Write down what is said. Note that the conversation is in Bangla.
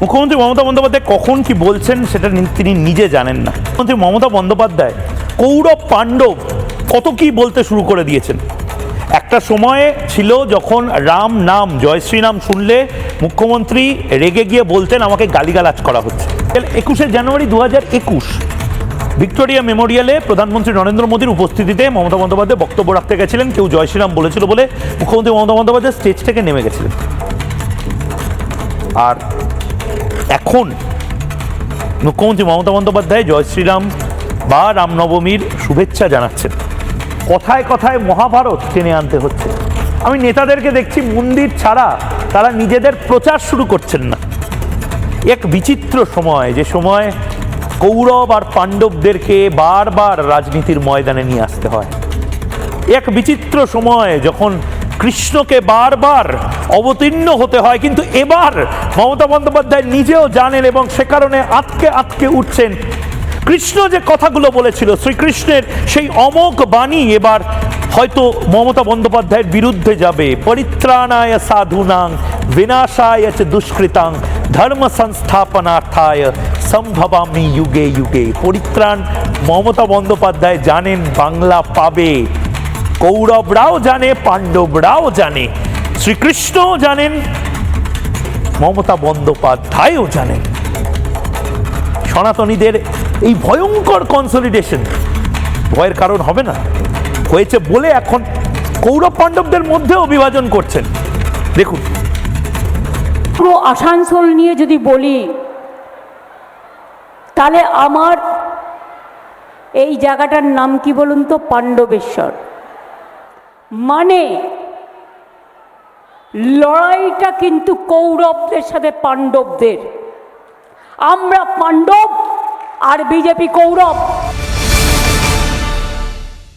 মুখ্যমন্ত্রী মমতা বন্দ্যোপাধ্যায় কখন কি বলছেন সেটা তিনি নিজে জানেন না। মুখ্যমন্ত্রী মমতা বন্দ্যোপাধ্যায় কৌরব পাণ্ডব কত কি বলতে শুরু করে দিয়েছেন। একটা সময়ে ছিল যখন রাম নাম জয় শ্রীরাম শুনলে মুখ্যমন্ত্রী রেগে গিয়ে বলতেন আমাকে গালিগালাজ করা হচ্ছে। 21শে জানুয়ারি 2021 ভিক্টোরিয়া মেমোরিয়ালে প্রধানমন্ত্রী নরেন্দ্র মোদীর উপস্থিতিতে মমতা বন্দ্যোপাধ্যায় বক্তব্য রাখতে গেছিলেন। কেউ জয় শ্রীরাম বলেছিল বলে মুখ্যমন্ত্রী মমতা বন্দ্যোপাধ্যায় স্টেজ থেকে নেমে গেছিলেন। আর এখন মুখ্যমন্ত্রী মমতা বন্দ্যোপাধ্যায় জয় শ্রীরাম বা রামনবমীর শুভেচ্ছা জানাচ্ছেন। কথায় কথায় মহাভারত টেনে আনতে হচ্ছে। আমি নেতাদেরকে দেখছি মন্দির ছাড়া তারা নিজেদের প্রচার শুরু করছেন না। এক বিচিত্র সময়, যে সময় কৌরব আর পাণ্ডবদেরকে বারবার রাজনীতির ময়দানে নিয়ে আসতে হয়। এক বিচিত্র সময় যখন কৃষ্ণকে বারবার অবতীর্ণ হতে হয়। কিন্তু এবার মমতা বন্দ্যোপাধ্যায় নিজেও জানেন এবং সে কারণে আটকে আটকে উঠছেন। কৃষ্ণ যে কথাগুলো বলেছিল, শ্রীকৃষ্ণের সেই অমোঘ বাণী এবার হয়তো মমতা বন্দ্যোপাধ্যায়ের বিরুদ্ধে যাবে। পরিত্রাণায় সাধুনাং বিনাশায় চ দুষ্কৃতাং ধর্ম সংস্থাপনার্থায় সম্ভবামি যুগে যুগে। পরিত্রাণ মমতা বন্দ্যোপাধ্যায় জানেন বাংলা পাবে। কৌরবরাও জানে, পাণ্ডবরাও জানে, শ্রীকৃষ্ণও জানেন, মমতা বন্দ্যোপাধ্যায়ও জানেন। সনাতনীদের এই ভয়ঙ্কর কনসলিডেশন ভয়ের কারণ হবে না। হয়েছে বলে এখন কৌরব পাণ্ডবদের মধ্যেও বিভাজন করছেন। দেখুন, পুরো আসানসোল নিয়ে যদি বলি তাহলে আমার এই জায়গাটার নাম কি বলুন তো? পাণ্ডবেশ্বর। মানে লড়াইটা কিন্তু কৌরবদের সাথে পাণ্ডবদের। আমরা পাণ্ডব আর বিজেপি কৌরব।